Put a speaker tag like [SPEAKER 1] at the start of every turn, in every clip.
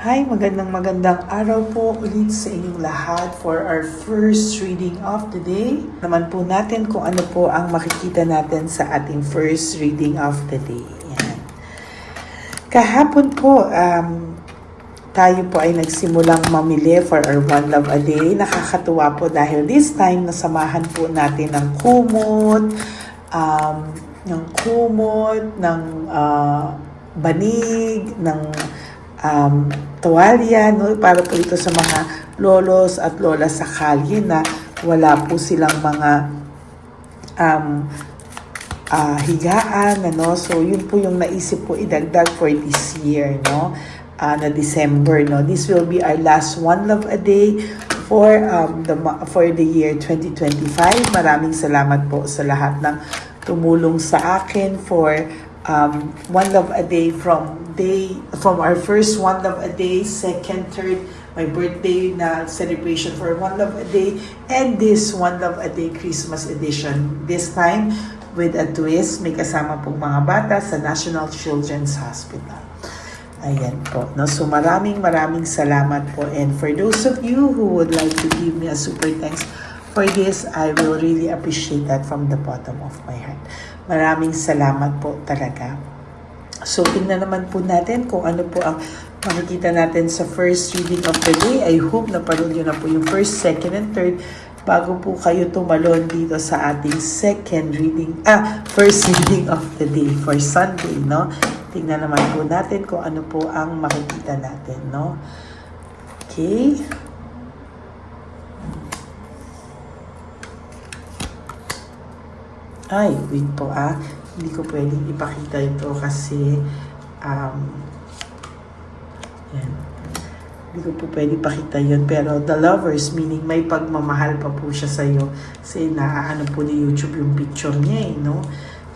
[SPEAKER 1] Hi, magandang araw po ulit sa inyong lahat for our first reading of the day. Naman po natin kung ano po ang makikita natin sa ating first reading of the day. Yan. Kahapon po, tayo po ay nagsimulang mamili for our One Love a Day. Nakakatuwa po dahil this time nasamahan po natin ng kumot, ng banig, ng tuwalya, no? Para po ito sa mga lolos at lola sa kalye na wala po silang mga higaan, ano? So yun po yung naisip po idagdag for this year, no? Na December, no? This will be our last One Love a Day for the year 2025. Maraming salamat po sa lahat ng tumulong sa akin for One Love a Day from our first One Love a Day, second, third, my birthday na celebration for One Love a Day, and this One Love a Day Christmas edition. This time with a twist, may kasama pong mga bata sa National Children's Hospital. Ayan po. No? So maraming salamat po. And for those of you who would like to give me a super thanks for this, I will really appreciate that from the bottom of my heart. Maraming salamat po talaga. So, tingnan naman po natin kung ano po ang makikita natin sa first reading of the day. I hope napanood nyo na po yung first, second, and third bago po kayo tumalon dito sa ating first reading of the day for Sunday, no? Tingnan naman po natin kung ano po ang makikita natin, no? Okay. Ay, wait po hindi ko pwedeng ipakita ito kasi yan. Hindi ko po pwedeng ipakita yun. Pero the lovers, meaning may pagmamahal pa po siya sa'yo. Kasi naaano po ni YouTube yung picture niya no?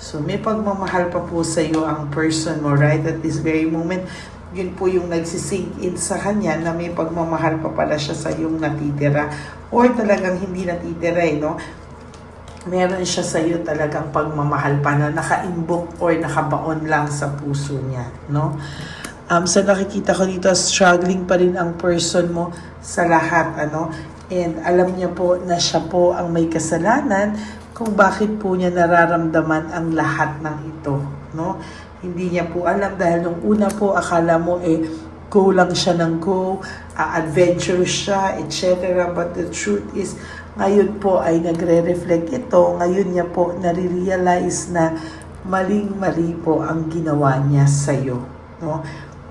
[SPEAKER 1] So may pagmamahal pa po sa'yo ang person mo right at this very moment. Yun po yung nagsisink in sa kanya na may pagmamahal pa pala siya sa yung natitira. Or talagang hindi natitira no? Meron siya sa iyo talagang pagmamahal pa na nakaimbok or nakabaon lang sa puso niya, no? Sa nakikita ko dito, struggling pa rin ang person mo sa lahat, ano? And alam niya po na siya po ang may kasalanan kung bakit po niya nararamdaman ang lahat ng ito, no? Hindi niya po alam dahil nung una po akala mo go lang siya ng go, adventure siya, etc. But the truth is, ngayon po ay nagre-reflect ito. Ngayon niya po nare-realize na maling-mali po ang ginawa niya sa'yo. No?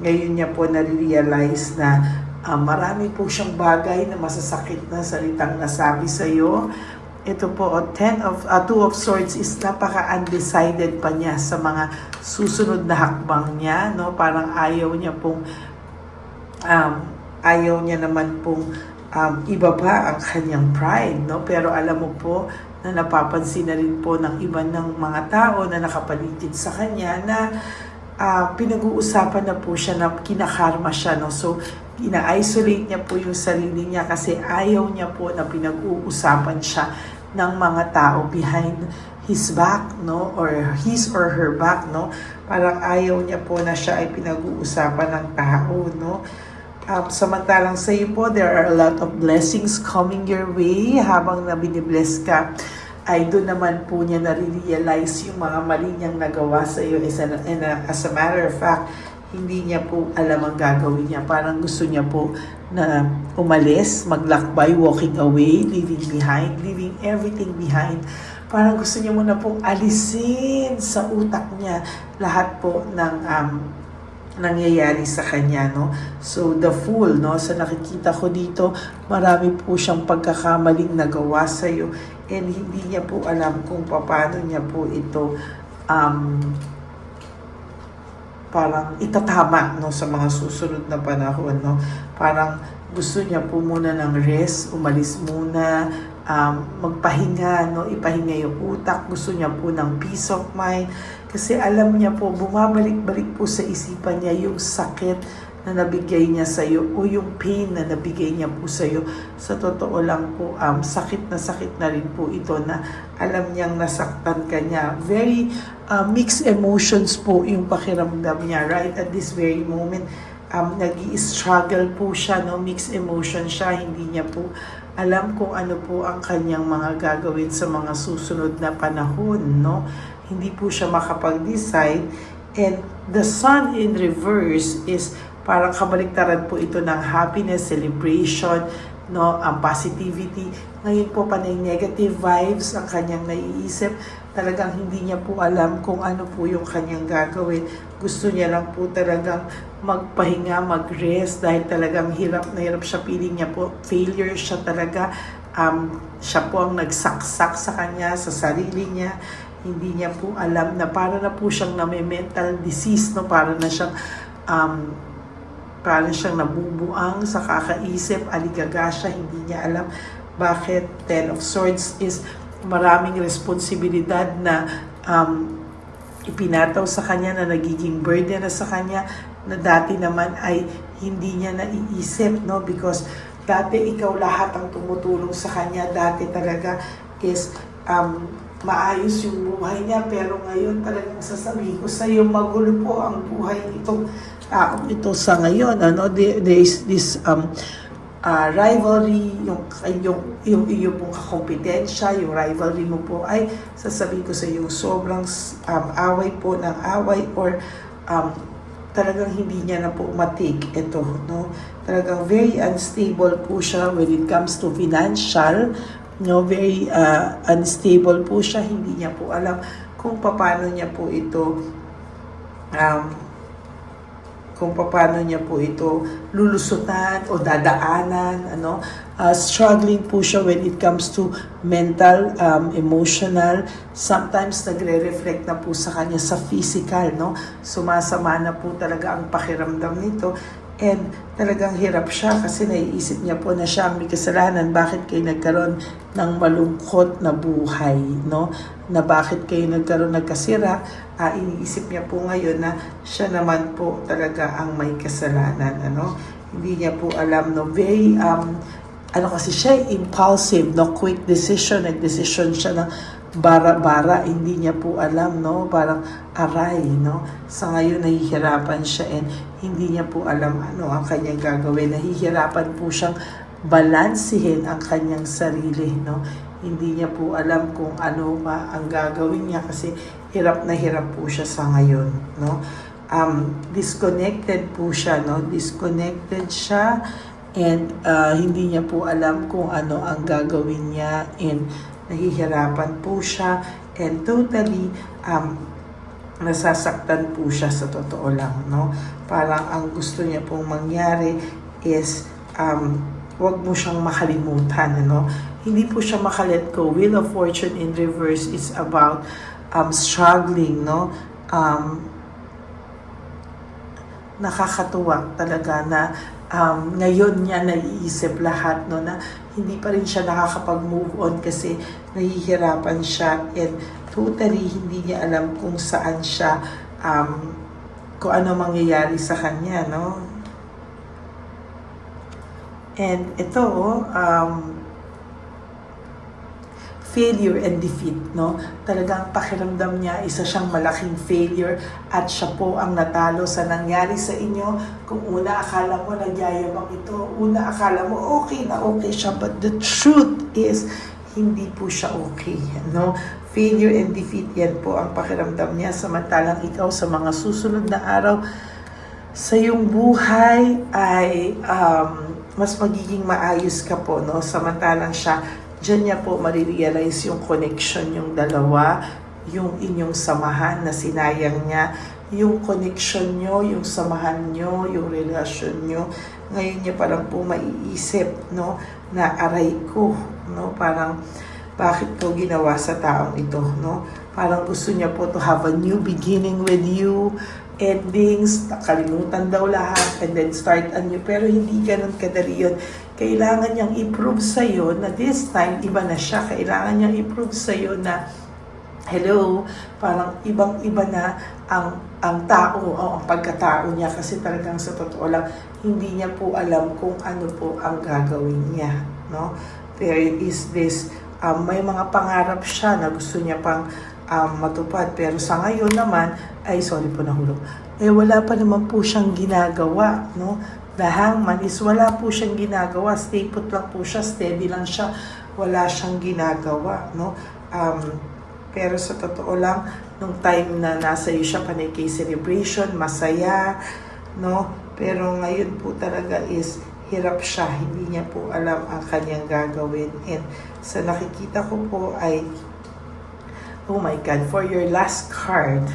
[SPEAKER 1] Ngayon niya po nare-realize na marami po siyang bagay na masasakit na salitang nasabi sa'yo. Ito po, Two of Swords is napaka-undecided pa niya sa mga susunod na hakbang niya. No? Parang ayaw niya naman pong ibaba ang kanyang pride, no? Pero alam mo po na napapansin na rin po ng iba ng mga tao na nakapaligid sa kanya na pinag-uusapan na po siya na kinakarma siya, no? So, ina-isolate niya po yung sarili niya kasi ayaw niya po na pinag-uusapan siya ng mga tao behind his back, no? Or his or her back, no? Parang ayaw niya po na siya ay pinag-uusapan ng tao, no? Samantalang sa iyo po, there are a lot of blessings coming your way. Habang na binibless ka, ay doon naman po niya nare-realize yung mga mali niyang nagawa sa iyo. As a matter of fact, hindi niya po alam ang gagawin niya. Parang gusto niya po na umalis, maglakbay, walking away, leaving everything behind. Parang gusto niya muna pong alisin sa utak niya lahat po ng nangyayari sa kanya, no? So, the Fool, no? Sa nakikita ko dito, marami po siyang pagkakamaling nagawa sa iyo and hindi niya po alam kung paano niya po ito parang itatama, no? Sa mga susunod na panahon, no? Parang gusto niya po muna ng rest, umalis muna, magpahinga, no? Ipahinga yung utak, gusto niya po ng peace of mind. Kasi alam niya po, bumabalik-balik po sa isipan niya yung sakit na nabigay niya sa iyo o yung pain na nabigay niya po sa iyo. Sa totoo lang po, sakit na rin po ito na alam niyang nasaktan ka niya. Very mixed emotions po yung pakiramdam niya right at this very moment. nag-i-struggle po siya, no? Mixed emotion siya, hindi niya po alam kung ano po ang kanyang mga gagawin sa mga susunod na panahon, no? Hindi po siya makapag-decide. And the sun in reverse is parang kabaliktaran po ito ng happiness, celebration, no, ang positivity. Ngayon po panay negative vibes ang kanyang naiisip. Talagang hindi niya po alam kung ano po yung kanyang gagawin. Gusto niya lang po talagang magpahinga, mag-rest dahil talagang hirap na hirap siya. Feeling niya po, failure siya talaga. Siya po ang nagsaksak sa kanya, sa sarili niya. Hindi niya po alam na para na po siyang na may mental disease, no? Para siyang nabubuang sa kakaisip, aligaga siya, hindi niya alam bakit. Ten of Swords is maraming responsibilidad na ipinataw sa kanya, na nagiging burden na sa kanya, na dati naman ay hindi niya naiisip, no? Because dati ikaw lahat ang tumutulong sa kanya, dati talaga is maayos yung buhay niya, pero ngayon talagang sasabihin ko sa iyo, magulo po ang buhay nitong taong ito sa ngayon, ano? There is this rivalry, yung iyo pong kakompetensya, yung rivalry mo po ay sasabihin ko sa iyo, sobrang away po ng away, or talagang hindi niya na po matik ito, no? Talagang very unstable po siya when it comes to financial, no? Very unstable po siya, hindi niya po alam kung paano niya po ito lulusutan o dadaanan, ano? Struggling po siya when it comes to mental, emotional. Sometimes nagre-reflect na po sa kanya sa physical, no? Sumasama na po talaga ang pakiramdam nito. And talagang hirap siya kasi naiisip niya po na siya ang may kasalanan. Bakit kayo nagkaroon ng malungkot na buhay, no? Na bakit kayo nagkasira? Iniisip niya po ngayon na siya naman po talaga ang may kasalanan, ano? Hindi niya po alam, no? Very, kasi siya impulsive, no? Quick decision, nag-decision siya ng bara-bara, hindi niya po alam, no? Parang aray, no? Sa ngayon, nahihirapan siya and hindi niya po alam ano ang kanyang gagawin. Nahihirapan po siyang balansihin ang kanyang sarili, no? Hindi niya po alam kung ano ba ang gagawin niya kasi hirap na hirap po siya sa ngayon, no? Disconnected po siya, no? Disconnected siya and hindi niya po alam kung ano ang gagawin niya and nahihirapan po siya and totally nasasaktan po siya sa totoo lang, no? Parang ang gusto niya pong mangyari is wag mo siyang makalimutan, no? Hindi po siya makalet go. Wheel of Fortune in reverse is about struggling, no? Nakakatuwa talaga na ngayon niya naiisip lahat, no, na hindi pa rin siya nakakapag-move on kasi nahihirapan siya and totally hindi niya alam kung saan siya, kung ano mangyayari sa kanya, no? And ito, failure and defeat, no? Talagang pakiramdam niya, isa siyang malaking failure at siya po ang natalo sa nangyari sa inyo. Kung una akala mo nagyayabang ito, una akala mo okay na okay siya, but the truth is, hindi po siya okay, no? Failure and defeat, yan po ang pakiramdam niya. Samantalang ikaw sa mga susunod na araw sa iyong buhay ay mas magiging maayos ka po, no? Samantalang siya, diyan niya po marirealize yung connection yung dalawa, yung inyong samahan na sinayang niya, yung connection nyo, yung samahan nyo, yung relasyon nyo. Ngayon niya parang po maiisip, no, na aray ko, no, parang bakit ko ginawa sa taong ito, no? Parang gusto niya po to have a new beginning with you, endings, nakalimutan daw lahat, and then start anew. Pero hindi ganun kadali yun. Kailangan niyang i-prove sa'yo na this time, iba na siya. Kailangan niyang i-prove sa'yo na, hello, parang ibang-iba na ang tao o ang pagkatao niya. Kasi talagang sa totoo lang, hindi niya po alam kung ano po ang gagawin niya, no? There is this, may mga pangarap siya na gusto niya pang matupad. Pero sa ngayon naman, ay sorry po nahulog. wala pa naman po siyang ginagawa, no? The Hangman is wala po siyang ginagawa, stay put lang po siya, steady lang siya, wala siyang ginagawa, no? Pero sa totoo lang, nung time na nasa iyo siya, panay kay celebration, masaya, no? Pero ngayon po talaga is hirap siya, hindi niya po alam ang kanyang gagawin. And sa nakikita ko po ay, oh my God, for your last card,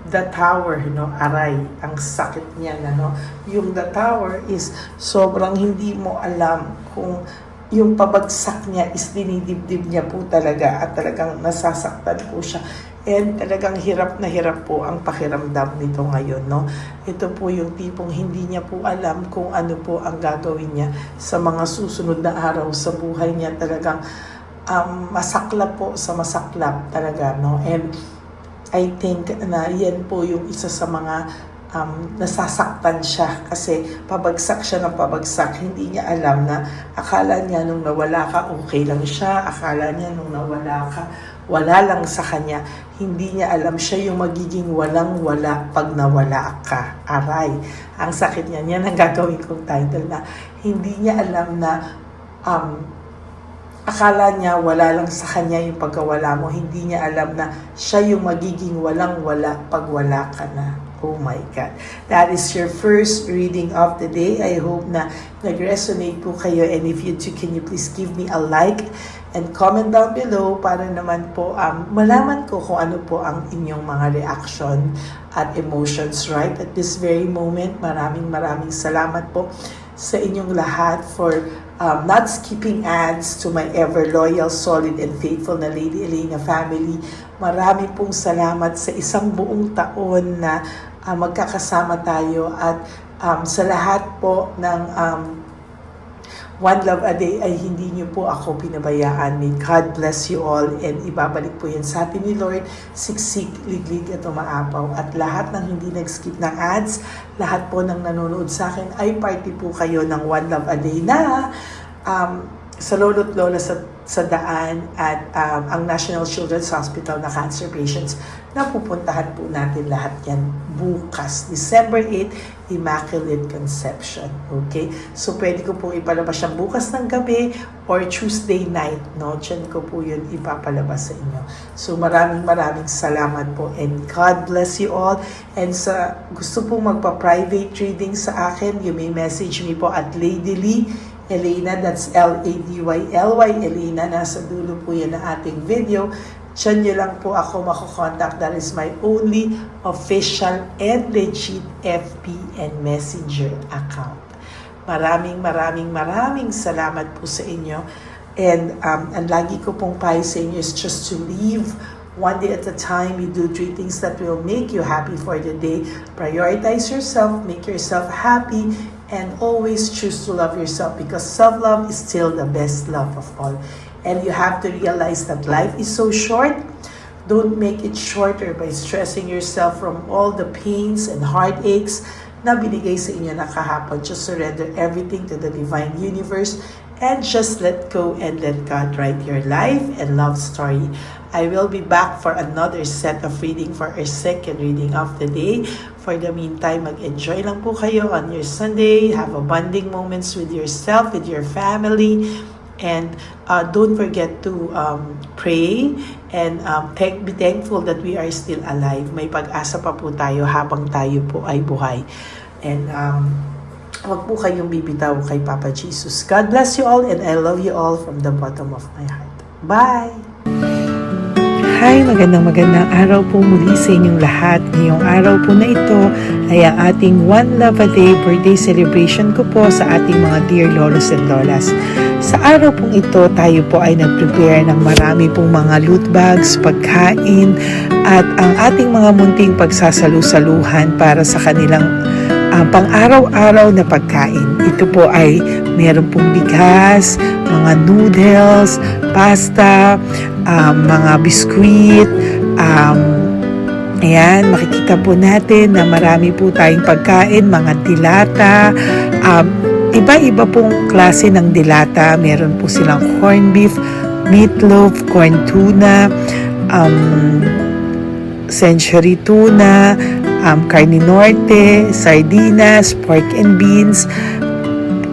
[SPEAKER 1] the Tower, no, aray, ang sakit niya na, no? Yung the Tower is sobrang hindi mo alam kung yung pabagsak niya is dinidibdib niya po talaga at talagang nasasaktan po siya. And talagang hirap na hirap po ang pakiramdam nito ngayon, no? Ito po yung tipong hindi niya po alam kung ano po ang gagawin niya sa mga susunod na araw sa buhay niya. Talagang masaklap po sa masaklap talaga, no? And I think na yan po yung isa sa mga nasasaktan siya kasi pabagsak siya ng pabagsak. Hindi niya alam na akala niya nung nawala ka, okay lang siya. Akala niya nung nawala ka, wala lang sa kanya. Hindi niya alam siya yung magiging walang-wala pag nawala ka. Aray, ang sakit niya. Yan ang gagawin kong title na hindi niya alam na akala niya wala lang sa kanya yung pagkawala mo. Hindi niya alam na siya yung magiging walang-wala pag wala ka na. Oh my God. That is your first reading of the day. I hope na nag-resonate po kayo. And if you do, can you please give me a like and comment down below para naman po malaman ko kung ano po ang inyong mga reaction at emotions right at this very moment. Maraming salamat po sa inyong lahat for not skipping ads to my ever loyal, solid, and faithful na Lady Elena family. Marami pong salamat sa isang buong taon na magkakasama tayo at sa lahat po ng One Love a Day ay hindi niyo po ako pinabayaan. May God bless you all and ibabalik po yan sa atin ni Lord, siksik, liglig at umaapaw. At lahat ng hindi nag-skip ng ads, lahat po ng nanonood sa akin ay party po kayo ng One Love a Day na sa lolo't lola sa daan at ang National Children's Hospital na cancer patients na pupuntahan po natin lahat yan bukas, December 8, Immaculate Conception. Okay? So, pwede ko po ipalabas siya bukas ng gabi or Tuesday night, no? Diyan ko po yun ipapalabas sa inyo. So, maraming salamat po and God bless you all. And sa gusto pong magpa-private reading sa akin, you may message me po at Lady Lee Elena, that's L-A-D-Y-L-Y, Elena, nasa dulo po yan ng ating video. Diyan nyo lang po ako makukontak. That is my only official and legit FB and Messenger account. Maraming salamat po sa inyo. And ang lagi ko pong payo sa inyo is just to live one day at a time. You do 3 things that will make you happy for the day. Prioritize yourself, make yourself happy, and always choose to love yourself because self-love is still the best love of all. And you have to realize that life is so short. Don't make it shorter by stressing yourself from all the pains and heartaches na binigay sa inyo na kahapon. Just surrender everything to the divine universe and just let go and let God write your life and love story. I will be back for another set of reading for our second reading of the day. For the meantime, mag-enjoy lang po kayo on your Sunday. Have a bonding moments with yourself, with your family. And don't forget to pray and be thankful that we are still alive. May pag-asa pa po tayo habang tayo po ay buhay. And wag po kayong bibitaw kay Papa Jesus. God bless you all and I love you all from the bottom of my heart. Bye! Hi, magandang araw po muli sa inyong lahat. Ngayong araw po na ito ay ang ating One Love a Day birthday celebration ko po sa ating mga dear lolos and lolas. Sa araw pong ito, tayo po ay nag-prepare ng marami pong mga loot bags, pagkain, at ang ating mga munting pagsasalu-saluhan para sa kanilang pang-araw-araw na pagkain. Ito po ay meron pong bigas, mga noodles, pasta, mga biskuit, ayan, makikita po natin na marami po tayong pagkain, mga dilata, iba-iba pong klase ng dilata. Meron po silang corned beef, meatloaf, corn tuna, century tuna, carne norte, sardinas, pork and beans.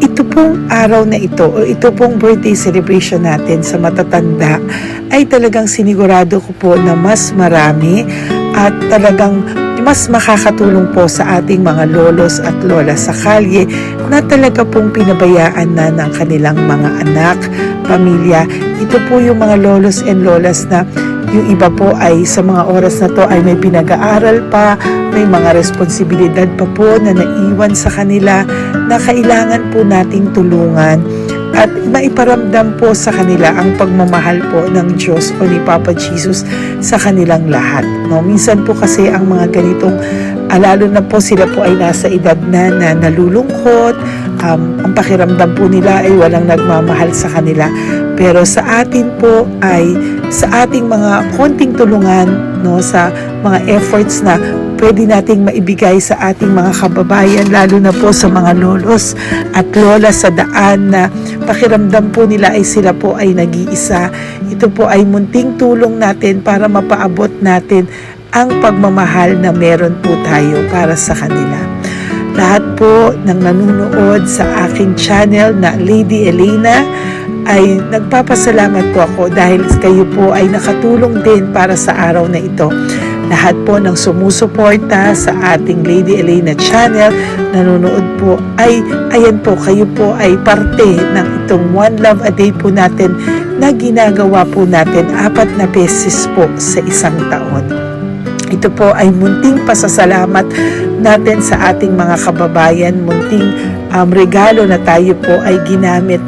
[SPEAKER 1] Ito pong araw na ito o ito pong birthday celebration natin sa matatanda ay talagang sinigurado ko po na mas marami at talagang mas makakatulong po sa ating mga lolos at lola sa kalye na talaga pong pinabayaan na ng kanilang mga anak, pamilya. Ito po yung mga lolos and lolas na yung iba po ay sa mga oras na to ay may pinag-aaral pa, may mga responsibilidad pa po na naiwan sa kanila na kailangan po nating tulungan at maiparamdam po sa kanila ang pagmamahal po ng Diyos o ni Papa Jesus sa kanilang lahat. No? Minsan po kasi ang mga ganitong, lalo na po sila po ay nasa edad na nalulungkot, ang pakiramdam po nila ay walang nagmamahal sa kanila. Pero sa atin po ay sa ating mga konting tulungan, no, sa mga efforts na pwede nating maibigay sa ating mga kababayan, lalo na po sa mga lolos at lola sa daan na pakiramdam po nila ay sila po ay nag-iisa. Ito po ay munting tulong natin para mapaabot natin ang pagmamahal na meron po tayo para sa kanila. Lahat po ng nanonood sa aking channel na Lady Elena ay nagpapasalamat po ako dahil kayo po ay nakatulong din para sa araw na ito. Lahat po ng sumusuporta sa ating Lady Elena channel, nanonood po ay, ayan po, kayo po ay parte ng itong One Love a Day po natin na ginagawa po natin 4 na beses po sa isang taon. Ito po ay munting pasasalamat natin sa ating mga kababayan, munting regalo na tayo po ay ginamit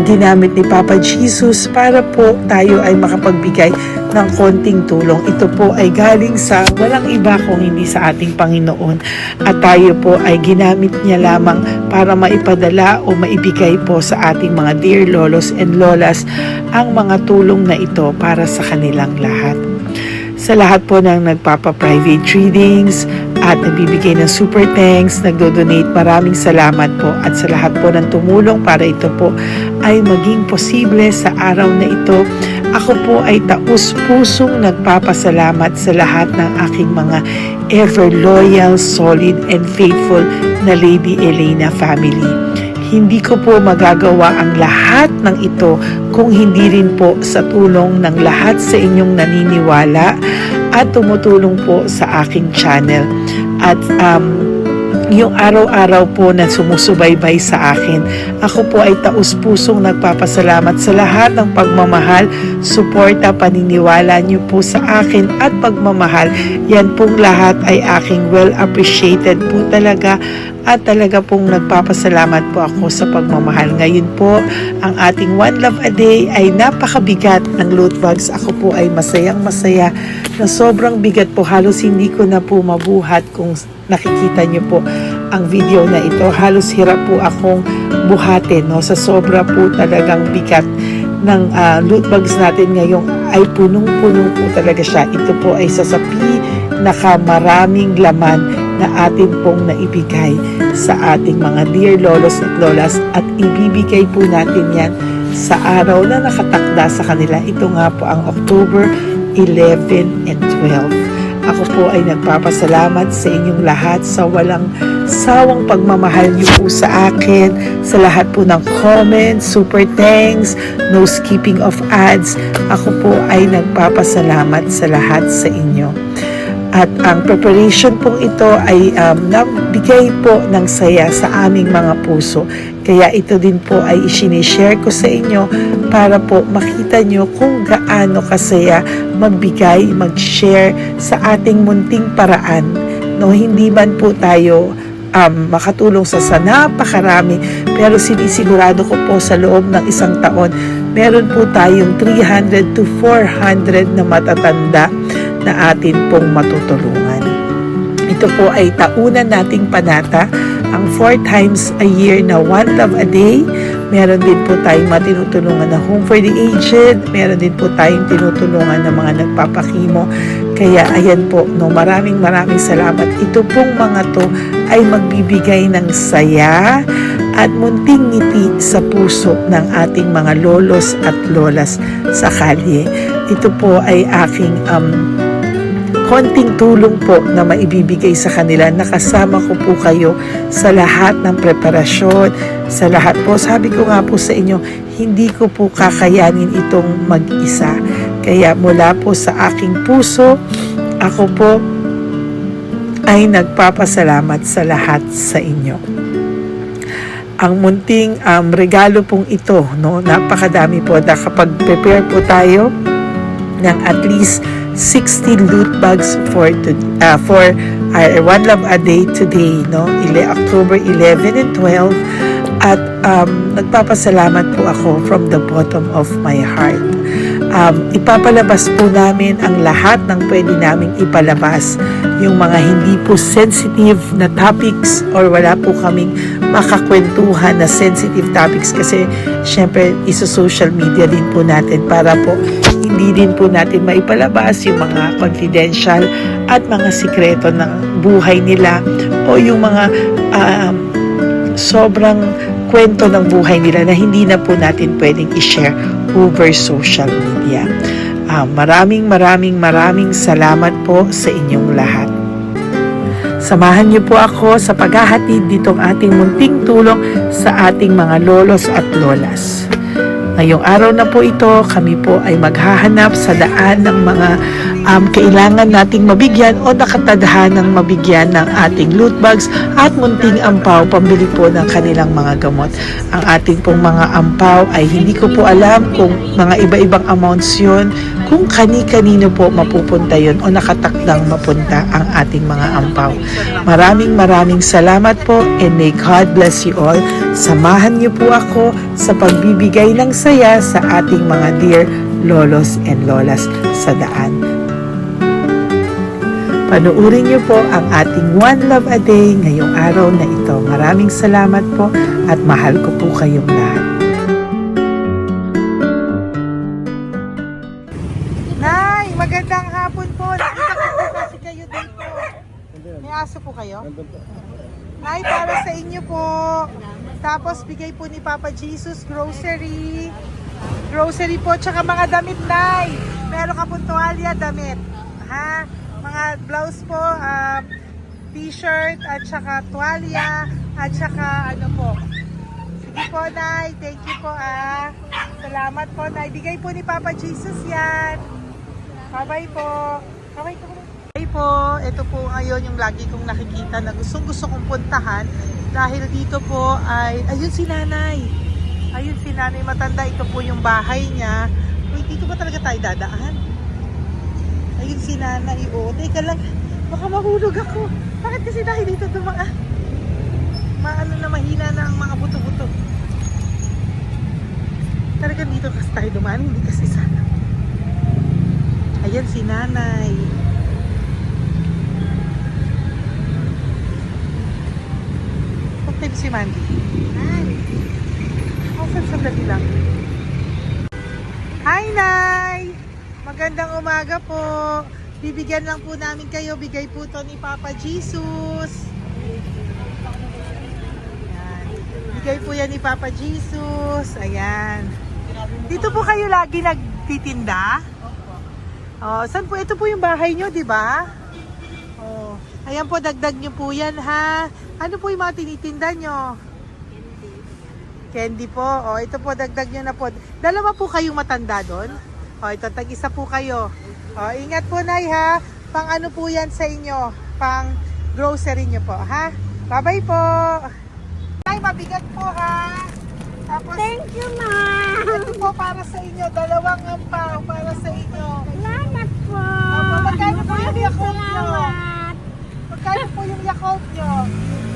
[SPEAKER 1] ginamit ni Papa Jesus para po tayo ay makapagbigay ng konting tulong. Ito po ay galing sa walang iba kung hindi sa ating Panginoon at tayo po ay ginamit niya lamang para maipadala o maibigay po sa ating mga dear lolos and lolas ang mga tulong na ito para sa kanilang lahat. Sa lahat po ng nagpapa-private readings at nagbibigay ng super thanks, nagdo-donate, maraming salamat po. At sa lahat po ng tumulong para ito po ay maging posible sa araw na ito. Ako po ay taus-pusong nagpapasalamat sa lahat ng aking mga ever loyal, solid, and faithful na Lady Elena family. Hindi ko po magagawa ang lahat ng ito kung hindi rin po sa tulong ng lahat sa inyong naniniwala at tumutulong po sa aking channel. At yung araw-araw po na sumusubaybay sa akin, ako po ay taus-pusong nagpapasalamat sa lahat ng pagmamahal, suporta, paniniwala niyo po sa akin at pagmamahal. Yan pong lahat ay aking well appreciated po talaga at talaga pong nagpapasalamat po ako sa pagmamahal. Ngayon po, ang ating One Love a Day ay napakabigat ng loot bags. Ako po ay masayang-masaya na sobrang bigat po. Halos hindi ko na po mabuhat kung nakikita niyo po ang video na ito. Halos hirap po akong buhatin, no? Sa sobra po talagang bigat ng loot bags natin ngayong ay punong-puno po talaga siya. Ito po ay sasapi nakamaraming laman na atin pong naibigay sa ating mga dear lolos at lolas at ibibigay po natin yan sa araw na nakatakda sa kanila. Ito nga po ang October 11 and 12. Ako po ay nagpapasalamat sa inyong lahat sa walang sawang pagmamahal niyo po sa akin, sa lahat po ng comments, super thanks, no skipping of ads. Ako po ay nagpapasalamat sa lahat sa inyo. At ang preparation pong ito ay nabigay po ng saya sa aming mga puso. Kaya ito din po ay isinishare ko sa inyo para po makita nyo kung gaano kasaya magbigay, mag-share sa ating munting paraan. No, hindi man po tayo makatulong sa napakarami, pero sinisigurado ko po sa loob ng isang taon, meron po tayong 300 to 400 na matatanda na atin pong matutulungan. Ito po ay taunan nating panata, ang 4 times a year na One Love a Day. Meron din po tayong matinutulungan na Home for the Aged, meron din po tayong tinutulungan ng mga nagpapakimo. Kaya ayan po, no, maraming salamat. Ito pong mga to ay magbibigay ng saya at munting ngiti sa puso ng ating mga lolos at lolas sa kalye. Ito po ay aking konting tulong po na maibibigay sa kanila. Nakasama ko po kayo sa lahat ng preparasyon, sa lahat po. Sabi ko nga po sa inyo, hindi ko po kakayanin itong mag-isa. Kaya mula po sa aking puso, ako po ay nagpapasalamat sa lahat sa inyo. Ang munting regalo pong ito, no, napakadami po na kapag prepare po tayo ng at least 60 loot bags for One Love a Day today, no, October 11 and 12, at nagpapasalamat po ako from the bottom of my heart. Ipapalabas po namin ang lahat ng pwede naming ipalabas, yung mga hindi po sensitive na topics or wala po kaming makakwentuhan na sensitive topics, kasi syempre isa-social media din po natin para po hindi din po natin maipalabas yung mga confidential at mga sikreto ng buhay nila o yung mga sobrang kwento ng buhay nila na hindi na po natin pwedeng i-share over social media. Maraming salamat po sa inyong lahat. Samahan niyo po ako sa paghahatid ditong ating munting tulong sa ating mga lolos at lolas. Ngayong araw na po ito, kami po ay maghahanap sa daan ng mga kailangan nating mabigyan o nakatadhanang mabigyan ng ating loot bags at munting ampaw pambili po ng kanilang mga gamot. Ang ating pong mga ampaw ay hindi ko po alam kung mga iba-ibang amounts yun, kung kani-kanino po mapupunta yun o nakatakdang mapunta ang ating mga ampaw. Maraming salamat po, and may God bless you all. Samahan niyo po ako sa pagbibigay ng saya sa ating mga dear lolos and lolas sa daan. Panuurin niyo po ang ating One Love a Day ngayong araw na ito. Maraming salamat po at mahal ko po kayong lahat. Nay, magandang hapon po. Nakita ko po kasi kayo dito. May aso po kayo? Nay, para sa inyo po. Tapos bigay po ni Papa Jesus grocery. Grocery po, tsaka mga damit, Nay. Meron ka po tuwalya, damit. Ha? Mga blouse po, t-shirt, at saka tuwalya, at saka ano po. Sige po, Nay. Thank you po, Salamat po, Nay. Bigay po ni Papa Jesus yan. Bye-bye po. Bye-bye po. Bye po. Ito po ngayon yung lagi kong nakikita na gusto kong puntahan. Dahil dito po ay, ayun si Nanay. Ayun si Nanay matanda. Ito po yung bahay niya. Uy, dito ba talaga tayo dadaan? Ayun si Nanay. O, teka lang. Baka mahulog ako. Bakit kasi dahil dito dumaan? Maano na, mahina na ang mga buto-buto. Talagang dito kasi tayo dumaan. Hindi kasi sana. Ayan si Nanay. Huwag si Mandy. Hi. Sandali lang. Hi, Nay! Magandang umaga po. Bibigyan lang po namin kayo. Bigay po to ni Papa Jesus. Ayan. Bigay po yan ni Papa Jesus. Ayan. Dito po kayo lagi nagtitinda? Oh, saan po? Ito po yung bahay nyo, di ba? Oh. Ayan po, dagdag nyo po yan, ha? Ano po yung mga tinitinda nyo? Candy po. O, ito po, dagdag nyo na po. Dalawa po kayong matanda doon. O, ito, tag-isa po kayo. O, ingat po, Nay, ha? Pang ano po yan sa inyo? Pang grocery nyo po, ha? Bye-bye po. Nay, mabigat po, ha? Tapos,
[SPEAKER 2] Thank you, Ma.
[SPEAKER 1] ito po para sa inyo. Dalawang ampaw para sa inyo.
[SPEAKER 2] Salamat po.
[SPEAKER 1] Opo, magkano po yung Yakult nyo?
[SPEAKER 2] Salamat.
[SPEAKER 1] Magkano po yung Yakult nyo?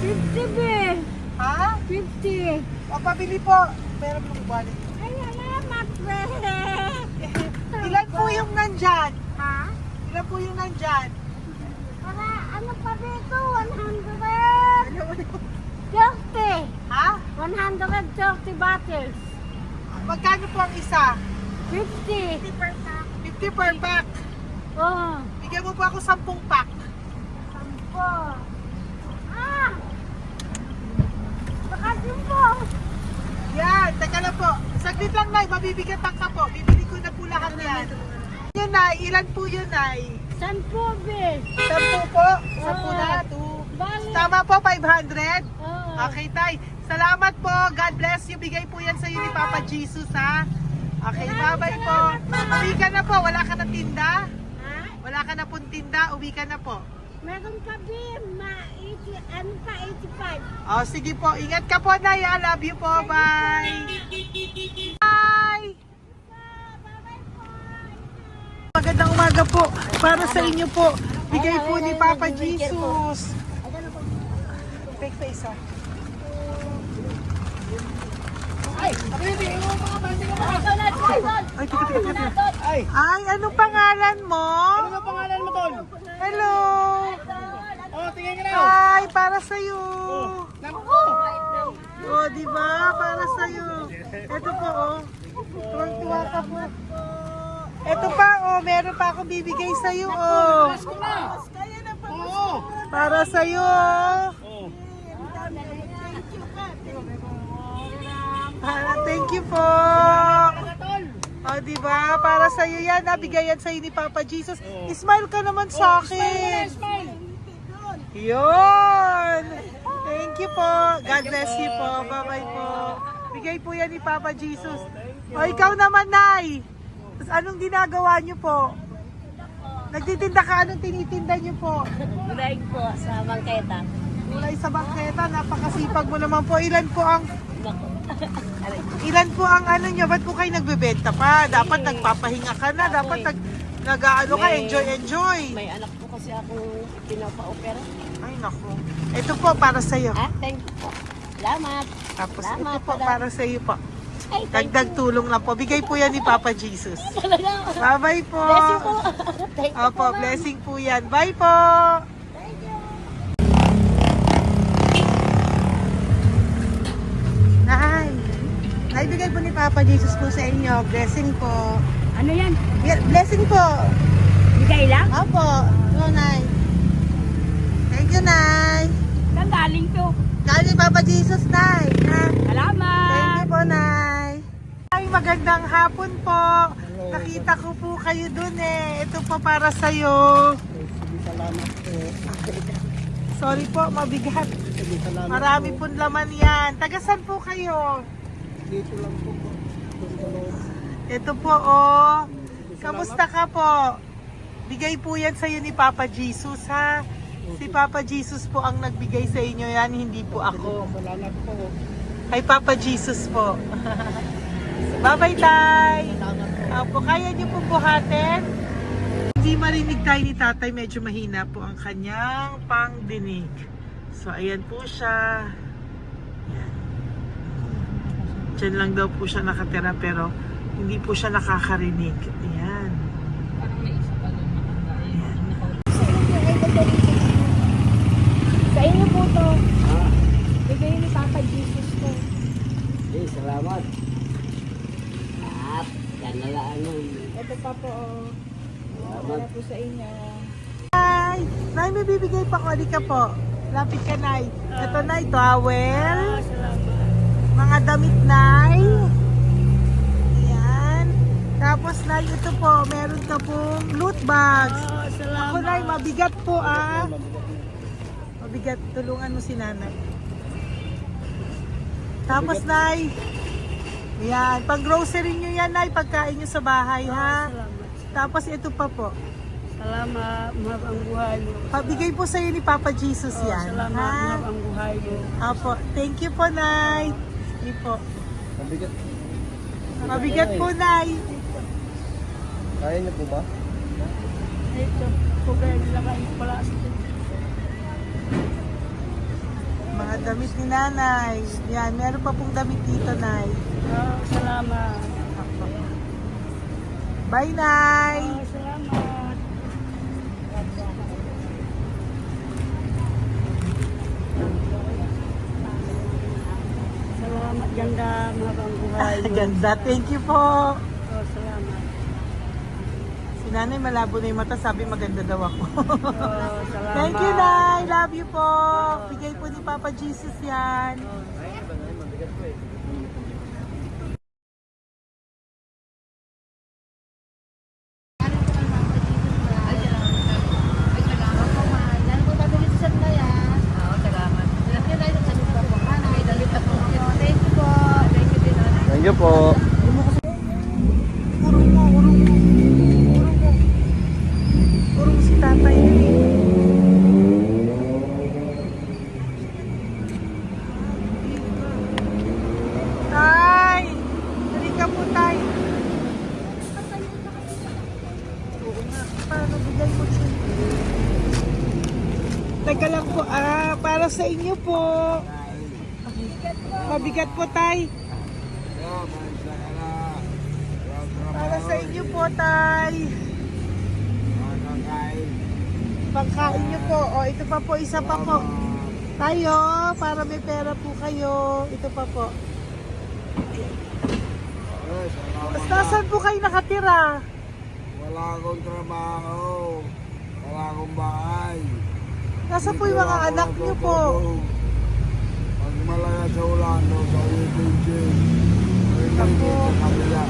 [SPEAKER 2] 50 be.
[SPEAKER 1] Ha?
[SPEAKER 2] 50.
[SPEAKER 1] O, pabili po. Meron pong wallet.
[SPEAKER 2] Ay, salamat be.
[SPEAKER 1] Ilan po yung nandyan?
[SPEAKER 2] Ha?
[SPEAKER 1] Ilan po yung nandyan?
[SPEAKER 2] Para ano pa dito? 130.
[SPEAKER 1] Ha?
[SPEAKER 2] 130 bottles.
[SPEAKER 1] Magkano po ang isa?
[SPEAKER 2] 50.
[SPEAKER 1] 50 per pack.
[SPEAKER 2] Oh.
[SPEAKER 1] Bigyan mo po ako 10 pack.
[SPEAKER 2] Sampo. Ah! Bakasyon po.
[SPEAKER 1] Yan, teka lang po. Saglit lang, Nay. Mabibigatan ka po. Bibili ko na po lahat yan. Yun, Nay. Ilan po yun, Nay?
[SPEAKER 2] Sampo, be.
[SPEAKER 1] 10 po. 10 na.
[SPEAKER 2] Bali.
[SPEAKER 1] Tama po, 500.
[SPEAKER 2] Oo.
[SPEAKER 1] Okay, Tay. Salamat po. God bless you. Bigay po yan sa iyo ni Papa Jesus, ha? Okay, bye-bye po. Uwi ka na po. Wala ka na tinda?
[SPEAKER 2] Ha?
[SPEAKER 1] Wala ka na pong tinda. Uwi ka na po.
[SPEAKER 2] Meron pa, be. Ano pa, 85.
[SPEAKER 1] Oh, sige po. Ingat ka po, Nay. I love you po. Bye. Bye. Magandang umaga po. Para sa inyo po. Bigay po ni Papa Jesus. Fake face, ha? Ay, anong pangalan mo?
[SPEAKER 3] Ano pangalan mo, Tol?
[SPEAKER 1] Hello.
[SPEAKER 3] Oh, tingin ka na.
[SPEAKER 1] Hi, para sa iyo.
[SPEAKER 3] Naku!
[SPEAKER 1] Oh, di ba? Para sa iyo. Ito po, oh. Tuwang-tuwa ka po. Ito pa, oh. Meron pa akong bibigay sa iyo, oh.
[SPEAKER 3] Pasko na! Oo!
[SPEAKER 1] Para sa iyo.
[SPEAKER 3] Oh.
[SPEAKER 1] Thank you po. Oh, di ba? Para sa iyo yan. Nabigay yan sa iyo ni Papa Jesus. Smile ka naman sa akin.
[SPEAKER 3] Smile!
[SPEAKER 1] Yun! Thank you po. God bless you po. Bye-bye po. Bigay po yan ni Papa Jesus. O ikaw naman, Nay. Tapos anong ginagawa niyo po? Nagtitinda ka, anong tinitinda niyo po?
[SPEAKER 4] Gulaig po sa bangketa.
[SPEAKER 1] Gulay sa bangketa, napakasipag mo naman po. Ilan po ang
[SPEAKER 4] Nako.
[SPEAKER 1] ano niyo? Ba't po kayo nagbebenta pa? Dapat nagpapahinga ka na. Dapat nag-ano ka, enjoy.
[SPEAKER 4] May anak po kasi akong pinapa-opera.
[SPEAKER 1] Ay, naku. Ito po, para sa'yo.
[SPEAKER 4] Thank you po. Salamat.
[SPEAKER 1] Tapos
[SPEAKER 4] Salamat,
[SPEAKER 1] ito po,
[SPEAKER 4] salamat.
[SPEAKER 1] para sa iyo po.
[SPEAKER 4] Ay, thank
[SPEAKER 1] Dagdag tulong lang po. Bigay po yan ni Papa Jesus.
[SPEAKER 4] Talaga.
[SPEAKER 1] Bye-bye po.
[SPEAKER 4] Bless you po. Thank you
[SPEAKER 1] Opo,
[SPEAKER 4] po, ma'am.
[SPEAKER 1] blessing po yan. Bye po. Nay. Nay, bigay po ni Papa Jesus po sa inyo. Blessing po.
[SPEAKER 2] Ano yan?
[SPEAKER 1] Blessing po.
[SPEAKER 2] Bigay lang?
[SPEAKER 1] Opo. Ito, Nay. Thank you, Nay.
[SPEAKER 2] Saan galing to?
[SPEAKER 1] Kaya ni Papa Jesus, Nay. Ha?
[SPEAKER 2] Salamat.
[SPEAKER 1] Thank you po, Nay. Ay, magandang hapon po. Nakita ko po kayo dun eh. Ito po para sa'yo.
[SPEAKER 3] Salamat po.
[SPEAKER 1] Sorry po, mabigat.
[SPEAKER 3] Salamat
[SPEAKER 1] Marami pong laman yan. Tagasan po kayo?
[SPEAKER 3] Dito lang po po.
[SPEAKER 1] Ito po, oh. Kamusta ka po? Bigay po yan sa'yo ni Papa Jesus, ha? Si Papa Jesus po ang nagbigay sa inyo yan, hindi po ako.
[SPEAKER 3] Salamat po.
[SPEAKER 1] Kay Papa Jesus po. Bye-bye, Tay. Opo, kaya niyo po buhatin? Hindi marinig tayo ni Tatay, medyo mahina po ang kanyang pangdinig. So, ayan po siya. Ayan. Diyan lang daw po siya nakatira pero hindi po siya nakakarinig. Ayan.
[SPEAKER 2] Sa inyo po to.
[SPEAKER 3] Ah,
[SPEAKER 2] Bigay ni Papa Jesus to.
[SPEAKER 3] salamat.
[SPEAKER 4] At, yan na lang.
[SPEAKER 2] Ito pa po. Para po sa inyo.
[SPEAKER 1] Nay, Nay, may bibigay pa ko. Di ka po. Lapit ka, Nay. Ito, Nay, towel.
[SPEAKER 2] Salamat.
[SPEAKER 1] Mga damit, Nay. Ayan. Tapos, Nay, ito po. Meron ka pong loot bags. Ako, Nay, mabigat po, ah. Mabigat. Tulungan mo si Nanay. Tapos, Nay. Ayan. Pag grocery nyo yan, Nay. Pagkain nyo sa bahay, ha. Tapos, ito pa po.
[SPEAKER 2] Salamat. Mahal ang buhay mo.
[SPEAKER 1] Pabigay po sa'yo ni Papa Jesus yan.
[SPEAKER 2] Salamat.
[SPEAKER 1] Ha?
[SPEAKER 2] Mahal ang buhay mo.
[SPEAKER 1] Apo. Thank you po, Nay. Sige po.
[SPEAKER 3] Mabigat.
[SPEAKER 1] Mabigat po, Nay.
[SPEAKER 3] Kaya niyo po ba?
[SPEAKER 2] Ito. Kugay nilagay pala sa
[SPEAKER 1] Mga damit ni Nanay. Yan, meron pa pong damit dito, Nay.
[SPEAKER 2] Salamat.
[SPEAKER 1] Apo. Bye, Nay.
[SPEAKER 2] Salamat. Salamat, ganda. Mahal ang buhay mo.
[SPEAKER 1] Ganda. Thank you po.
[SPEAKER 2] Salamat.
[SPEAKER 1] Si Nanay malabo na yung mata. Sabi maganda daw ako.
[SPEAKER 2] Salamat.
[SPEAKER 1] Thank you, Nay. Love you po. Bigay po ni Papa Jesus yan.
[SPEAKER 3] Mabigat po eh. Thank you po.
[SPEAKER 1] Urong mo. Urong si tatay. Tay! Halika po, tay. Oo nga, paano bigay mo siya? Teka lang po, para sa inyo po. Mabigat po, tay. Para sa inyo po, tay. Pagkain nyo po. O, ito pa po, isa pa po. Tayo, para may pera po kayo. Ito pa po. Nasaan po kayo nakatira?
[SPEAKER 3] Wala akong trabaho. Wala akong bahay.
[SPEAKER 1] Nasaan po yung mga anak nyo po?
[SPEAKER 3] Pag malaya sa Ulano, sa UPG,
[SPEAKER 1] Ako.
[SPEAKER 3] sa kabila.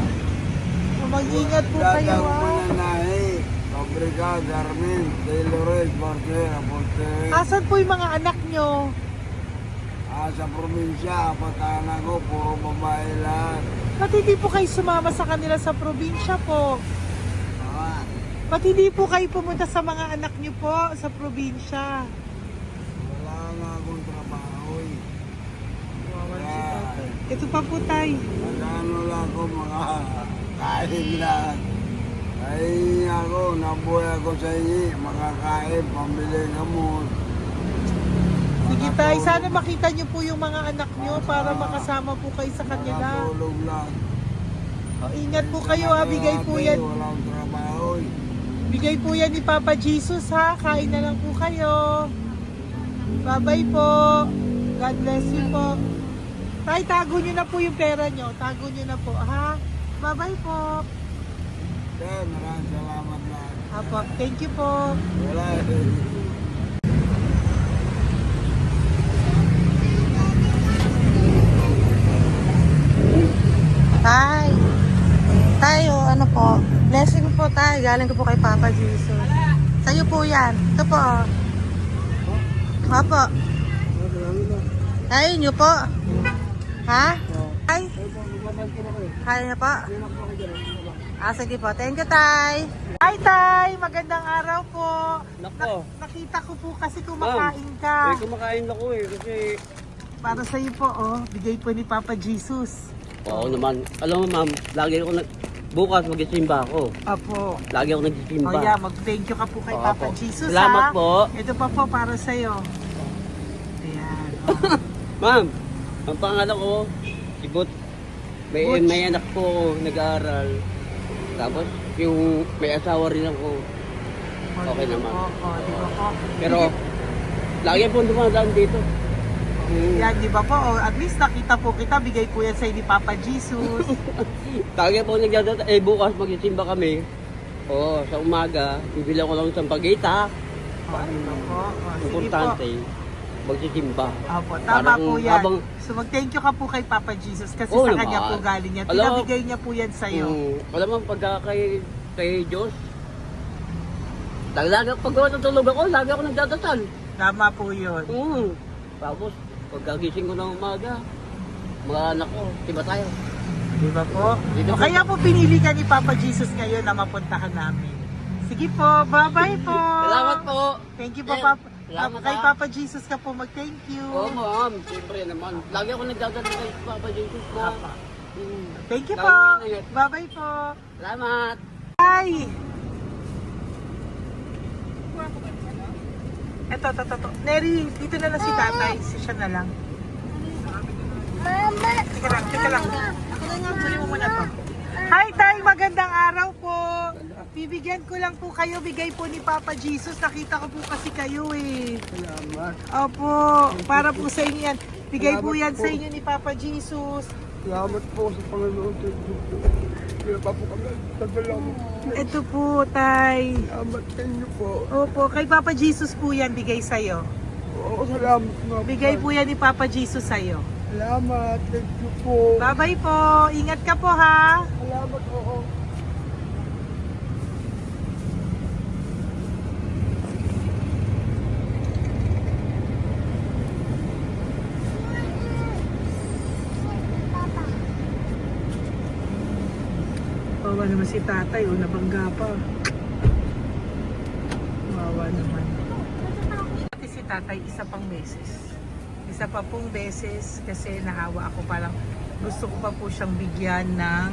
[SPEAKER 1] Mag-ingat po kayo,
[SPEAKER 3] Dadang
[SPEAKER 1] ha?
[SPEAKER 3] mananahi, Fabrika, Garmin, Tailored, Portera, Portera.
[SPEAKER 1] Asan po yung mga anak nyo?
[SPEAKER 3] Sa probinsya, patanan ko, puro babae lahat.
[SPEAKER 1] Ba't hindi po kayo sumama sa kanila sa probinsya po?
[SPEAKER 3] Ah,
[SPEAKER 1] Ba't hindi po kayo pumunta sa mga anak nyo po sa probinsya?
[SPEAKER 3] wala nga akong trabaho eh.
[SPEAKER 1] Ito pa po, tay.
[SPEAKER 3] Magkano lang ako mga kain lang. Ay ako, nabuhay ako sa inyo, makakain, pambili gamot.
[SPEAKER 1] Sige, tay. Sana makita nyo po yung mga anak nyo para makasama po kayo sa kanila.
[SPEAKER 3] Nakatulog lang.
[SPEAKER 1] O, ingat po kayo, ha? Bigay po yan.
[SPEAKER 3] Walang trabaho eh.
[SPEAKER 1] Bigay po yan ni Papa Jesus, ha? Kain na lang po kayo. Bye-bye po. God bless you po. Tay, tago nyo na po yung pera nyo. Tago nyo na po, ha? Bye-bye po.
[SPEAKER 3] Kaya maraming salamat lang.
[SPEAKER 1] Apo, thank you po.
[SPEAKER 3] Wala eh.
[SPEAKER 1] Tay. Tayo, ano po? Blessing po tayo. Galing ko po kay Papa Jesus. Sa'yo po yan. Ito po. Apo. Tayo nyo po. Ha? Tay? Kaya niyo po? Sige po. Thank you, Tay. Hi, Tay. Magandang araw po.
[SPEAKER 3] Nako.
[SPEAKER 1] Nakita ko po kasi kumakain ka.
[SPEAKER 3] Kumakain ako eh, kasi...
[SPEAKER 1] Para sa'yo po, oh. Bigay po ni Papa Jesus.
[SPEAKER 5] Oo naman. Alam mo ma'am, lagi ako bukas magsisimba ako.
[SPEAKER 1] Apo.
[SPEAKER 5] Lagi ako nagsisimba.
[SPEAKER 1] Oh yeah, mag-thank you ka po kay
[SPEAKER 5] Oo
[SPEAKER 1] Papa
[SPEAKER 5] po.
[SPEAKER 1] Jesus,
[SPEAKER 5] Salamat
[SPEAKER 1] ha?
[SPEAKER 5] po.
[SPEAKER 1] Ito pa po para sa'yo. Ayan. Oh.
[SPEAKER 5] Ma'am, ang pangalan ko, si Butch.
[SPEAKER 1] Butch.
[SPEAKER 5] May anak ko nag-aaral. Tapos yung may asawa rin ako. Okay
[SPEAKER 1] di ba
[SPEAKER 5] naman.
[SPEAKER 1] po? Oh, di ba po?
[SPEAKER 5] Pero lagi po dumadaan dito.
[SPEAKER 1] Yan, di ba po? Oh, at least nakita po kita, bigay po yan sa'yo ni Papa Jesus.
[SPEAKER 5] Lagi po nagdadaan. Bukas magsisimba kami. Oo, sa umaga, bibilang ko lang ng sampagita.
[SPEAKER 1] Oh, di ba po? Oh, sige po.
[SPEAKER 5] Importante, magsisimba.
[SPEAKER 1] Opo, tama
[SPEAKER 5] Parang
[SPEAKER 1] po yan.
[SPEAKER 5] habang-
[SPEAKER 1] So mag-thank you ka po kay Papa Jesus kasi
[SPEAKER 5] Oo
[SPEAKER 1] sa
[SPEAKER 5] naman.
[SPEAKER 1] kanya po galing yan.
[SPEAKER 5] Alam mo-
[SPEAKER 1] Pinabigay niya po yan sa'yo.
[SPEAKER 5] Alam mo, pagka kay Diyos, lagi pag natulog ako, lagi ako nagdadasal.
[SPEAKER 1] Tama po yun.
[SPEAKER 5] Tapos, pagkagising ko ng umaga, mga anak ko, diba tayo?
[SPEAKER 1] Di ba po?
[SPEAKER 5] Dito
[SPEAKER 1] O
[SPEAKER 5] po.
[SPEAKER 1] kaya po pinili ka ni Papa Jesus ngayon na mapuntahan namin. Sige po, bye-bye po.
[SPEAKER 5] Salamat po!
[SPEAKER 1] Thank you po,
[SPEAKER 5] Eh,
[SPEAKER 1] Papa.
[SPEAKER 5] salamat,
[SPEAKER 1] Kay
[SPEAKER 5] ha.
[SPEAKER 1] Papa Jesus ka po mag-thank you.
[SPEAKER 5] Oo, ma'am, siyempre naman. Lagi ako nagdadasal kay Papa Jesus na.
[SPEAKER 1] Papa. Thank you
[SPEAKER 5] Lagi
[SPEAKER 1] po.
[SPEAKER 5] ingat.
[SPEAKER 1] Bye-bye po.
[SPEAKER 5] Salamat!
[SPEAKER 1] Bye! Eto. Neri, dito na lang si tatay. Siya na lang.
[SPEAKER 2] Mama.
[SPEAKER 1] Teka lang. Kunin mo muna to. Hi, Tay! Magandang araw po. Bibigyan ko lang po kayo. Bigay po ni Papa Jesus. Nakita ko po kasi kayo eh.
[SPEAKER 3] Salamat.
[SPEAKER 1] Opo. Para po sa inyo yan. Bigay po yan sa inyo ni Papa Jesus.
[SPEAKER 3] Salamat po sa Panginoon. Kaya pa po kami tagal ako.
[SPEAKER 1] Ito po, Tay.
[SPEAKER 3] Salamat sa inyo po.
[SPEAKER 1] Opo. Kay Papa Jesus po yan. Bigay sa'yo.
[SPEAKER 3] Oo, salamat nga po.
[SPEAKER 1] Bigay po yan ni Papa Jesus sa'yo.
[SPEAKER 3] Salamat. Thank you po.
[SPEAKER 1] Bye-bye po. Ingat ka po, ha?
[SPEAKER 3] Salamat po.
[SPEAKER 1] Kawawa naman si tatay, o nabangga pa. Kawawa naman. Pati si tatay, isa pang beses. Isa pa pong beses kasi nahawa ako, parang gusto ko pa po siyang bigyan ng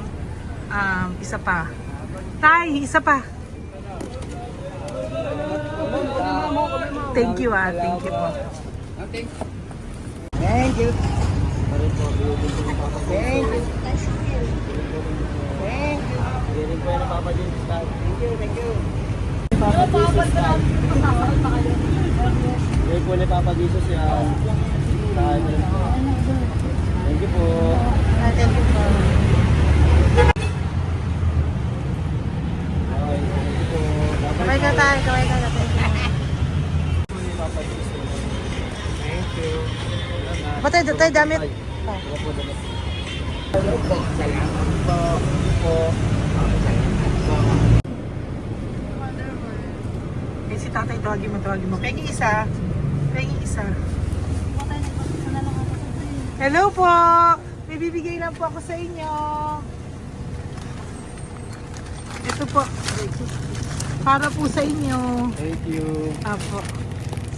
[SPEAKER 1] isa pa. Tay, isa pa. Thank you thank you po.
[SPEAKER 3] Thank you.
[SPEAKER 1] Thank you.
[SPEAKER 5] Hindi po yan napapajisis ka. Thank you. Hindi po napapajisis yan. Thank you po.
[SPEAKER 1] Thank you po. Kamay ka tayo, kamay ka na. Thank you.
[SPEAKER 5] Thank you.
[SPEAKER 1] Ba't tayo damit? Eh, si tatay, tawagin mo. Pengi isa. Hello po! May bibigay lang po ako sa inyo. Ito po. Para po sa inyo.
[SPEAKER 5] Thank you.
[SPEAKER 1] Apo.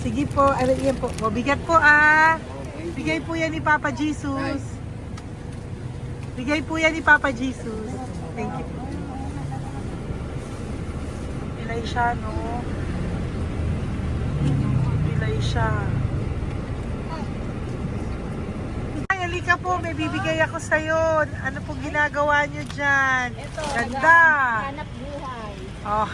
[SPEAKER 1] Sige po, yan po. Mabigat po Bigay po yan ni Papa Jesus. Bigay po yan ni Papa Jesus. Thank you. Pilay siya, no? Pilay siya. Ay, halika po. May bibigay ako sa'yo. Ano po ginagawa nyo dyan? Ganda.
[SPEAKER 4] Hanap buhay.
[SPEAKER 1] Oh,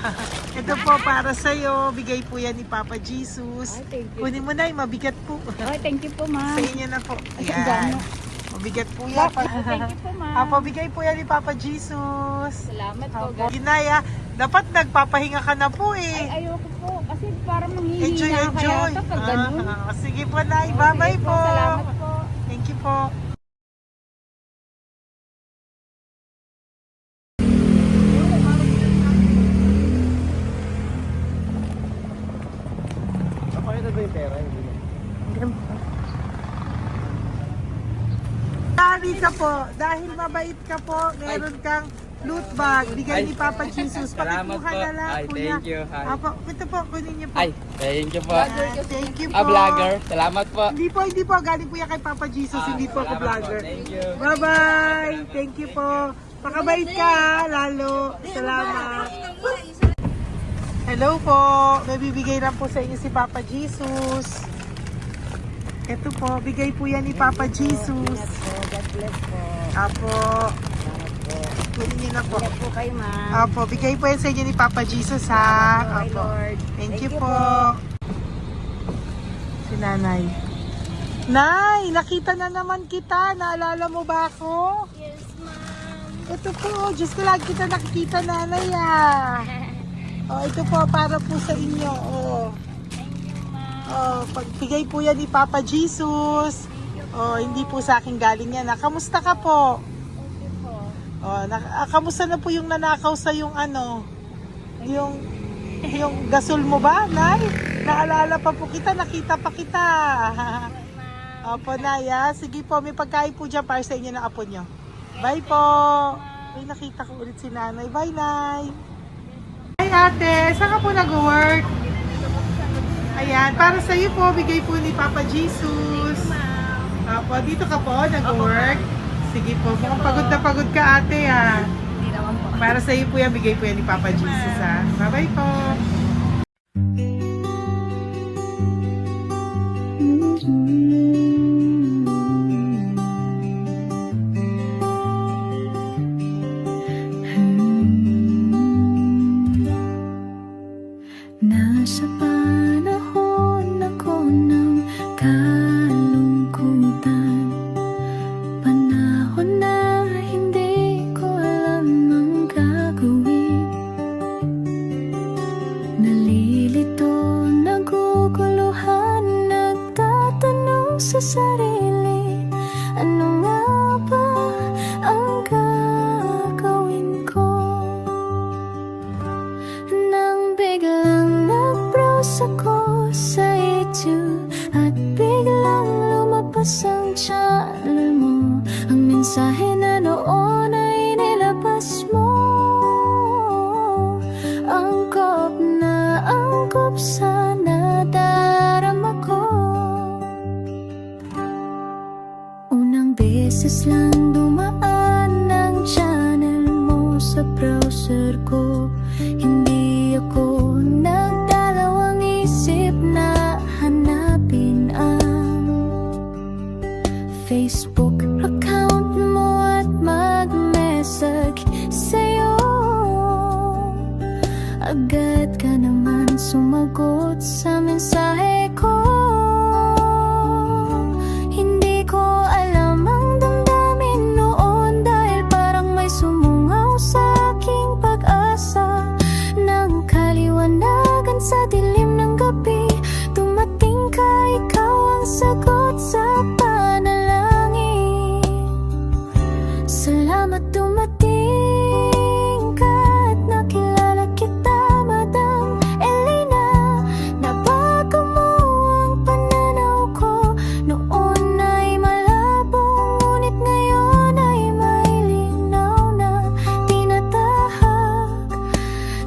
[SPEAKER 1] ito po para sa'yo. Bigay po yan ni Papa Jesus.
[SPEAKER 4] Ay, thank you.
[SPEAKER 1] Kunin mo na, mabigat po.
[SPEAKER 4] Ay, thank you po, ma'am.
[SPEAKER 1] Sa inyo na po.
[SPEAKER 4] Ay,
[SPEAKER 1] Yan.
[SPEAKER 4] gano.
[SPEAKER 1] Mabigat po yan.
[SPEAKER 4] Thank you po, ma'am.
[SPEAKER 1] Apo, bigay po yan ni Papa Jesus.
[SPEAKER 4] Salamat po,
[SPEAKER 1] Apo,
[SPEAKER 4] God.
[SPEAKER 1] Ginaya, dapat nagpapahinga ka na po
[SPEAKER 4] Ay,
[SPEAKER 1] eh.
[SPEAKER 4] ayoko po. Kasi parang
[SPEAKER 1] Enjoy,
[SPEAKER 4] manghihina kaya
[SPEAKER 1] enjoy.
[SPEAKER 4] ito pag ganun.
[SPEAKER 1] Sige po, Nay.
[SPEAKER 4] Oh,
[SPEAKER 1] Bye-bye
[SPEAKER 4] sige
[SPEAKER 1] po.
[SPEAKER 4] Salamat po.
[SPEAKER 1] Thank you po.
[SPEAKER 5] Kapakita ba yung pera?
[SPEAKER 1] Dahil ka po, dahil mabait ka po, meron kang loot bag. Bigay ni Papa Jesus.
[SPEAKER 5] Salamat
[SPEAKER 1] Pakikuha
[SPEAKER 5] po.
[SPEAKER 1] na lang,
[SPEAKER 5] Ay,
[SPEAKER 1] kuya.
[SPEAKER 5] thank you. Ay.
[SPEAKER 1] Apo, ito po, kunin niyo po.
[SPEAKER 5] Ay, thank you po.
[SPEAKER 1] Thank you po.
[SPEAKER 5] Vlogger. Salamat po.
[SPEAKER 1] Hindi po. Galing po yan kay Papa Jesus. Hindi po ako
[SPEAKER 5] Salamat
[SPEAKER 1] vlogger.
[SPEAKER 5] Thank you.
[SPEAKER 1] Bye-bye. Thank you po. Pakabait ka, lalo. Salamat. Hello po. May bibigay lang po sa inyo si Papa Jesus. Ito po, bigay po yan ni Papa Jesus.
[SPEAKER 4] God bless po.
[SPEAKER 1] Apo. Kunin niyo na po.
[SPEAKER 4] Ingat po kayo, ma'am.
[SPEAKER 1] Apo, bigay po yan sa inyo ni Papa Jesus ha.
[SPEAKER 4] Salamat po,
[SPEAKER 1] Apo.
[SPEAKER 4] Lord.
[SPEAKER 1] Thank you po. Si Nanay. Nay, nakita na naman kita. Naalala mo ba ako?
[SPEAKER 2] Yes, ma'am.
[SPEAKER 1] Ito po, Diyos ko lagi kita nakikita, Nanay Oh, ito po para po sa inyo. Oh. Pagbigay po yan ni Papa Jesus. Hindi po sa akin galing yan. Kamusta ka po? Kamusta na po yung nanakaw sa yung yung gasol mo ba, Nay? Naalala pa po kita, nakita pa kita. Opo, Nay. Sige po, may pagkain po dyan para sa inyo ng apo nyo. Bye po. Ay, nakita ko ulit si Nanay. Bye, Nay. Hi, ate. Saan ka po nag-work? Ayan, para sa iyo po, bigay po ni Papa Jesus. Apo, dito ka po, nag-work. Sige po, mukhang pagod na pagod ka, ate,
[SPEAKER 4] Hindi naman po.
[SPEAKER 1] Para sa iyo po yan, bigay po yan ni Papa Jesus, Bye-bye po.
[SPEAKER 6] Nasa panahon ako ng kalungkutan, panahon na hindi ko alam ang gagawin. Nalilito, naguguluhan, nagtatanong sa sarili, ano nga ba ang gagawin ko? Nang biglang nag-browse ako sa YouTube at biglang lumabas ang channel mo, ang mensahe na noon ay nilabas mo. beses lang dumaan ang channel mo sa browser ko. Hindi ako nagdalawang isip na hanapin ang Facebook account mo at mag-message sa'yo. Agad ka naman sumagot sa mensahe ko. Hindi ko alam ang damdamin noon, dahil parang may sumungaw sa aking pag-asa. Nang kaliwanagan sa dilim ng gabi, dumating ka, ikaw ang sagot sa panalangin. Salamat dumating ka at nakilala kita, Madam Elena. Nabago mo ang pananaw ko. Noon ay malabo, ngunit ngayon ay may linaw na tinatahak.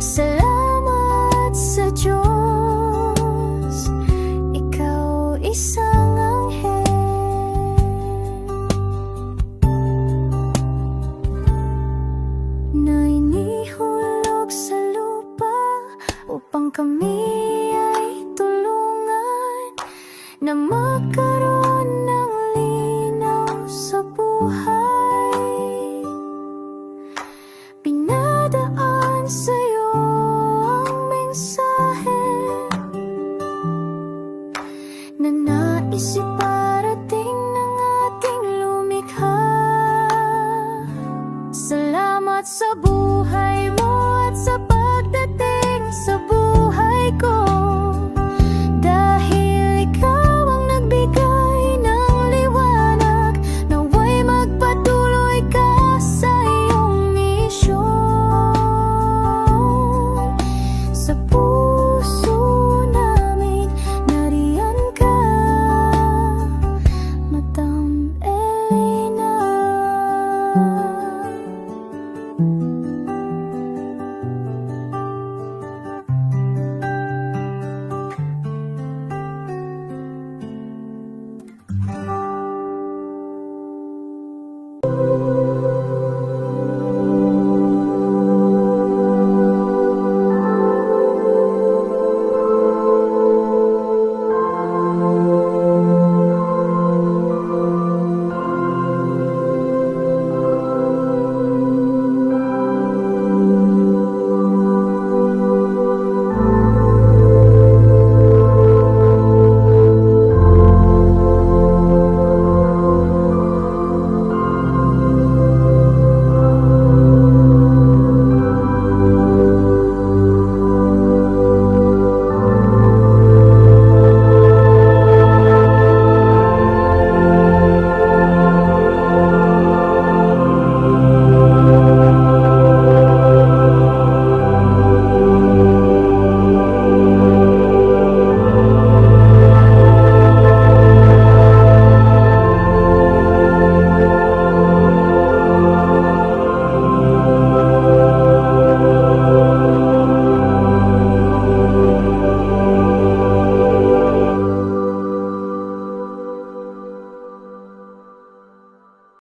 [SPEAKER 6] Salamat sa Diyos, ikaw isang anghel na inihulog sa lupa upang kami ay tulungan na magkaroon ng linaw sa buhay. Pinadaan sa'yo ang mensahe na nais iparating ng ating lumikha. Salamat sa buhay.